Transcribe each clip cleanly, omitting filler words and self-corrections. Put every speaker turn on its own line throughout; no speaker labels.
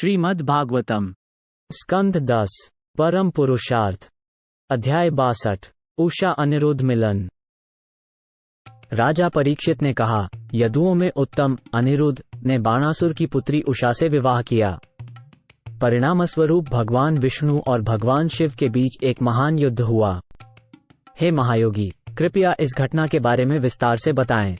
श्रीमद् भागवतम
स्कंध 10 परम पुरुषार्थ अध्याय 62 उषा अनिरुद्ध मिलन। राजा परीक्षित ने कहा, यदुओं में उत्तम अनिरुद्ध ने बाणासुर की पुत्री उषा से विवाह किया। परिणामस्वरूप भगवान विष्णु और भगवान शिव के बीच एक महान युद्ध हुआ। हे महायोगी, कृपया इस घटना के बारे में विस्तार से बताएं।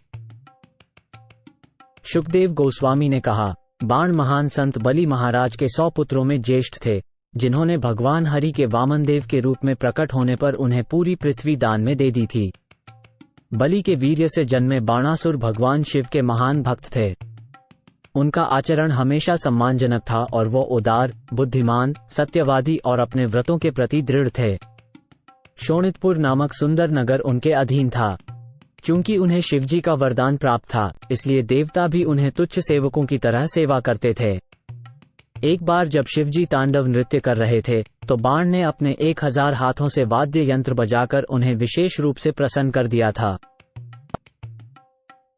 शुकदेव गोस्वामी ने कहा, बाण महान संत बलि महाराज के 100 पुत्रों में ज्येष्ठ थे, जिन्होंने भगवान हरि के वामन देव के रूप में प्रकट होने पर उन्हें पूरी पृथ्वी दान में दे दी थी। बलि के वीर्य से जन्मे बाणासुर भगवान शिव के महान भक्त थे। उनका आचरण हमेशा सम्मानजनक था और वो उदार, बुद्धिमान, सत्यवादी और अपने व्रतों के प्रति दृढ़ थे। शोणितपुर नामक सुंदर नगर उनके अधीन था। चूंकि उन्हें शिवजी का वरदान प्राप्त था, इसलिए देवता भी उन्हें तुच्छ सेवकों की तरह सेवा करते थे। एक बार जब शिवजी तांडव नृत्य कर रहे थे, तो बाण ने अपने 1000 हाथों से वाद्य यंत्र बजाकर उन्हें विशेष रूप से प्रसन्न कर दिया था।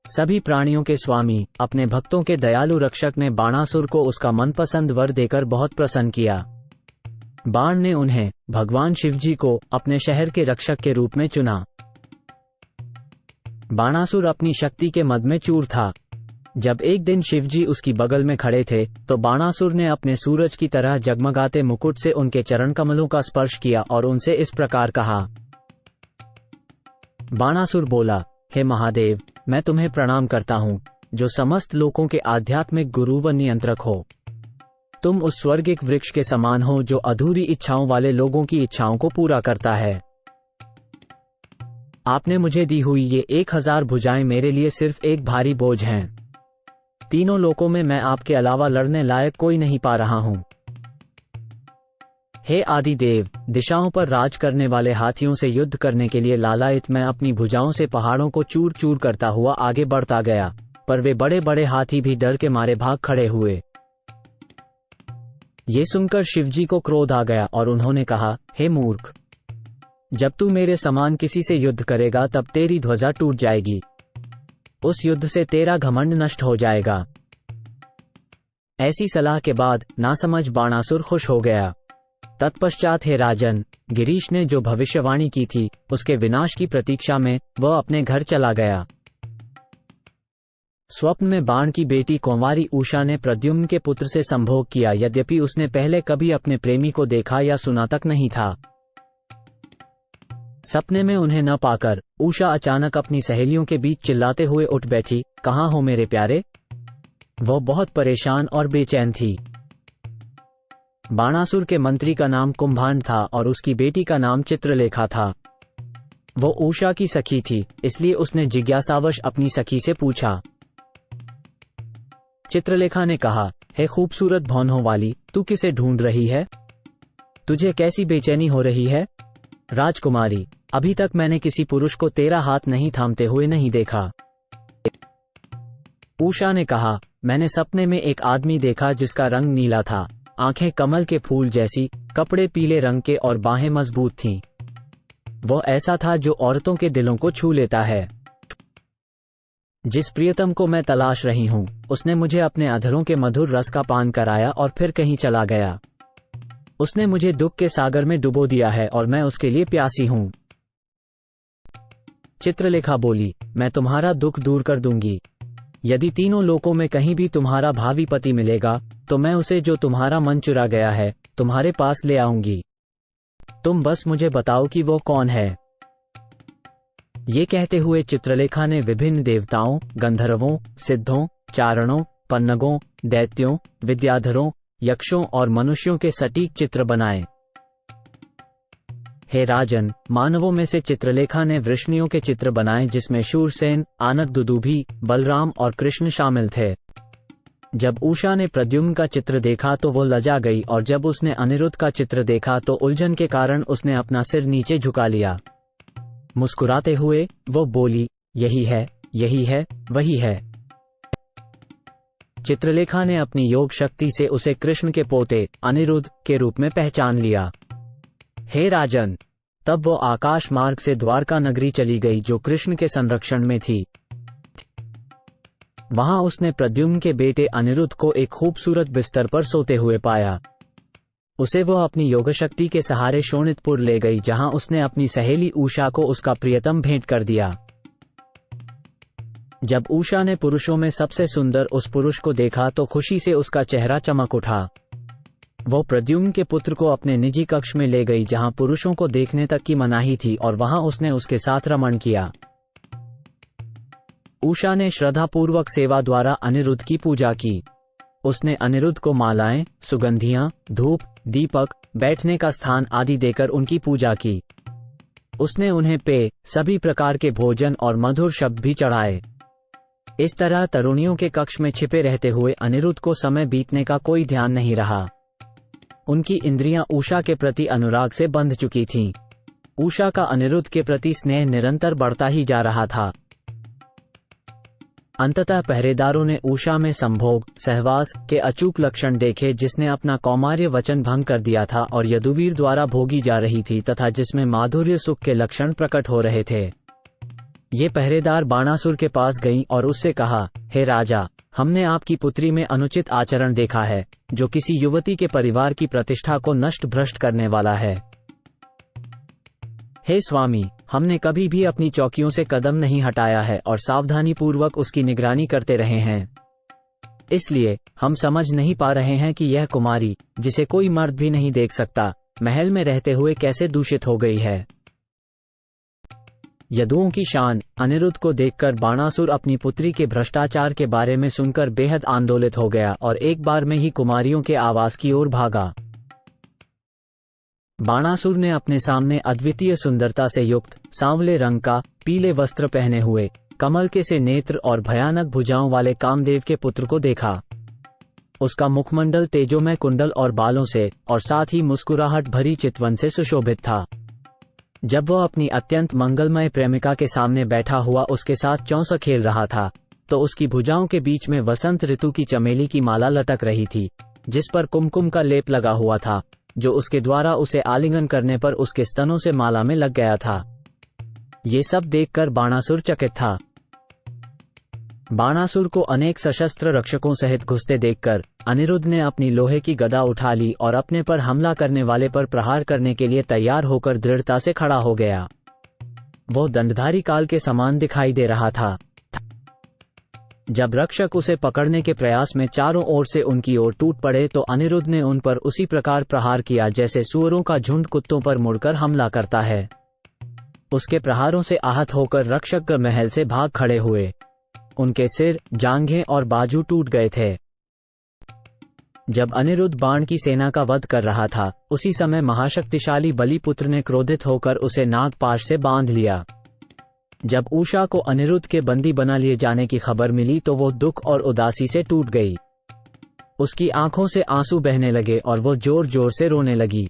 सभी प्राणियों के स्वामी, अपने भक्तों के दयालु रक्षक ने बाणासुर को उसका मनपसंद वर देकर बहुत प्रसन्न किया। बाण ने उन्हें भगवान शिवजी को अपने शहर के रक्षक के रूप में चुना। बाणासुर अपनी शक्ति के मद में चूर था। जब एक दिन शिवजी उसकी बगल में खड़े थे, तो बाणासुर ने अपने सूरज की तरह जगमगाते मुकुट से उनके चरण कमलों का स्पर्श किया और उनसे इस प्रकार कहा। बाणासुर बोला, हे महादेव, मैं तुम्हें प्रणाम करता हूँ, जो समस्त लोकों के आध्यात्मिक गुरु व नियंत्रक हो। तुम उस स्वर्गिक वृक्ष के समान हो जो अधूरी इच्छाओं वाले लोगों की इच्छाओं को पूरा करता है। आपने मुझे दी हुई ये 1000 भुजाएं मेरे लिए सिर्फ एक भारी बोझ हैं। तीनों लोकों में मैं आपके अलावा लड़ने लायक कोई नहीं पा रहा हूं। हे आदि देव, दिशाओं पर राज करने वाले हाथियों से युद्ध करने के लिए लालायित मैं अपनी भुजाओं से पहाड़ों को चूर चूर करता हुआ आगे बढ़ता गया, पर वे बड़े बड़े हाथी भी डर के मारे भाग खड़े हुए। ये सुनकर शिवजी को क्रोध आ गया और उन्होंने कहा, हे मूर्ख, जब तू मेरे समान किसी से युद्ध करेगा तब तेरी ध्वजा टूट जाएगी। उस युद्ध से तेरा घमंड नष्ट हो जाएगा। ऐसी सलाह के बाद नासमझ बाणासुर खुश हो गया। तत्पश्चात हे राजन, गिरीश ने जो भविष्यवाणी की थी, उसके विनाश की प्रतीक्षा में वह अपने घर चला गया। स्वप्न में बाण की बेटी कुंवारी उषा ने प्रद्युम्न के पुत्र से संभोग किया, यद्यपि उसने पहले कभी अपने प्रेमी को देखा या सुना तक नहीं था। सपने में उन्हें न पाकर उषा अचानक अपनी सहेलियों के बीच चिल्लाते हुए उठ बैठी, कहाँ हो मेरे प्यारे? वह बहुत परेशान और बेचैन थी। बाणासुर के मंत्री का नाम कुंभांड था और उसकी बेटी का नाम चित्रलेखा था। वो उषा की सखी थी, इसलिए उसने जिज्ञासावश अपनी सखी से पूछा। चित्रलेखा ने कहा, हे खूबसूरत भौहों वाली, तू किसे ढूंढ रही है? तुझे कैसी बेचैनी हो रही है? राजकुमारी, अभी तक मैंने किसी पुरुष को तेरा हाथ नहीं थामते हुए नहीं देखा। उषा ने कहा, मैंने सपने में एक आदमी देखा जिसका रंग नीला था, आंखें कमल के फूल जैसी, कपड़े पीले रंग के और बाहें मजबूत थीं। वो ऐसा था जो औरतों के दिलों को छू लेता है। जिस प्रियतम को मैं तलाश रही हूँ, उसने मुझे अपने अधरों के मधुर रस का पान कराया और फिर कहीं चला गया। उसने मुझे दुख के सागर में डुबो दिया है और मैं उसके लिए प्यासी हूँ। चित्रलेखा बोली, मैं तुम्हारा दुख दूर कर दूंगी। यदि तीनों लोकों में कहीं भी तुम्हारा भावी पति मिलेगा, तो मैं उसे, जो तुम्हारा मन चुरा गया है, तुम्हारे पास ले आऊंगी। तुम बस मुझे बताओ कि वो कौन है। ये कहते हुए चित्रलेखा ने विभिन्न देवताओं, गंधर्वों, सिद्धों, चारणों, पन्नगों, दैत्यों, विद्याधरों, यक्षों और मनुष्यों के सटीक चित्र बनाए। हे राजन, मानवों में से चित्रलेखा ने वृष्णियों के चित्र बनाए, जिसमें शूरसेन, आनक दुदुभी, बलराम और कृष्ण शामिल थे। जब उषा ने प्रद्युम्न का चित्र देखा तो वो लजा गई, और जब उसने अनिरुद्ध का चित्र देखा तो उलझन के कारण उसने अपना सिर नीचे झुका लिया। मुस्कुराते हुए वो बोली, यही है, यही है, वही है। चित्रलेखा ने अपनी योग शक्ति से उसे कृष्ण के पोते अनिरुद्ध के रूप में पहचान लिया। हे राजन, तब वो आकाश मार्ग से द्वारका नगरी चली गई, जो कृष्ण के संरक्षण में थी। वहां उसने प्रद्युम्न के बेटे अनिरुद्ध को एक खूबसूरत बिस्तर पर सोते हुए पाया। उसे वो अपनी योगशक्ति के सहारे शोणितपुर ले गई, जहां उसने अपनी सहेली उषा को उसका प्रियतम भेंट कर दिया। जब उषा ने पुरुषों में सबसे सुंदर उस पुरुष को देखा तो खुशी से उसका चेहरा चमक उठा। वो प्रद्युम्न के पुत्र को अपने निजी कक्ष में ले गई, जहां पुरुषों को देखने तक की मनाही थी, और वहां उसने उसके साथ रमण किया। उषा ने श्रद्धापूर्वक सेवा द्वारा अनिरुद्ध की पूजा की। उसने अनिरुद्ध को मालाएं, सुगंधियां, धूप, दीपक, बैठने का स्थान आदि देकर उनकी पूजा की। उसने उन्हें पेय, सभी प्रकार के भोजन और मधुर शब्द भी चढ़ाए। इस तरह तरुणियों के कक्ष में छिपे रहते हुए अनिरुद्ध को समय बीतने का कोई ध्यान नहीं रहा। उनकी इंद्रियां उषा के प्रति अनुराग से बंध चुकी थीं। उषा का अनिरुद्ध के प्रति स्नेह निरंतर बढ़ता ही जा रहा था। अंततः पहरेदारों ने उषा में संभोग, सहवास के अचूक लक्षण देखे, जिसने अपना कौमार्य वचन भंग कर दिया था और यदुवीर द्वारा भोगी जा रही थी, तथा जिसमें माधुर्य सुख के लक्षण प्रकट हो रहे थे। ये पहरेदार बाणासुर के पास गईं और उससे कहा, हे राजा, हमने आपकी पुत्री में अनुचित आचरण देखा है, जो किसी युवती के परिवार की प्रतिष्ठा को नष्ट भ्रष्ट करने वाला है। हे स्वामी, हमने कभी भी अपनी चौकियों से कदम नहीं हटाया है और सावधानी पूर्वक उसकी निगरानी करते रहे हैं। इसलिए हम समझ नहीं पा रहे हैं कि यह कुमारी, जिसे कोई मर्द भी नहीं देख सकता, महल में रहते हुए कैसे दूषित हो गई है। यदुओं की शान। अनिरुद्ध को देखकर बाणासुर अपनी पुत्री के भ्रष्टाचार के बारे में सुनकर बेहद आंदोलित हो गया और एक बार में ही कुमारियों के आवास की ओर भागा। बाणासुर ने अपने सामने अद्वितीय सुंदरता से युक्त, सांवले रंग का, पीले वस्त्र पहने हुए, कमल के से नेत्र और भयानक भुजाओं वाले कामदेव के पुत्र को देखा। उसका मुखमंडल तेजोमय कुंडल और बालों से, और साथ ही मुस्कुराहट भरी चितवन से सुशोभित था। जब वह अपनी अत्यंत मंगलमय प्रेमिका के सामने बैठा हुआ उसके साथ चौंसा खेल रहा था, तो उसकी भुजाओं के बीच में वसंत ऋतु की चमेली की माला लटक रही थी, जिस पर कुमकुम का लेप लगा हुआ था, जो उसके द्वारा उसे आलिंगन करने पर उसके स्तनों से माला में लग गया था। ये सब देखकर बाणासुर चकित था। बाणासुर को अनेक सशस्त्र रक्षकों सहित घुसते देखकर अनिरुद्ध ने अपनी लोहे की गदा उठा ली और अपने पर हमला करने वाले पर प्रहार करने के लिए तैयार होकर दृढ़ता से खड़ा हो गया। वो दंडधारी काल के समान दिखाई दे रहा था। जब रक्षक उसे पकड़ने के प्रयास में चारों ओर से उनकी ओर टूट पड़े, तो अनिरुद्ध ने उन पर उसी प्रकार प्रहार किया जैसे सुअरों का झुंड कुत्तों पर मुड़कर हमला करता है। उसके प्रहारों से आहत होकर रक्षक महल से भाग खड़े हुए। उनके सिर, जांघें और बाजू टूट गए थे। जब अनिरुद्ध बाण की सेना का वध कर रहा था, उसी समय महाशक्तिशाली बलिपुत्र ने क्रोधित होकर उसे नागपाश से बांध लिया। जब उषा को अनिरुद्ध के बंदी बना लिए जाने की खबर मिली, तो वो दुख और उदासी से टूट गई। उसकी आंखों से आंसू बहने लगे और वो जोर जोर से रोने लगी।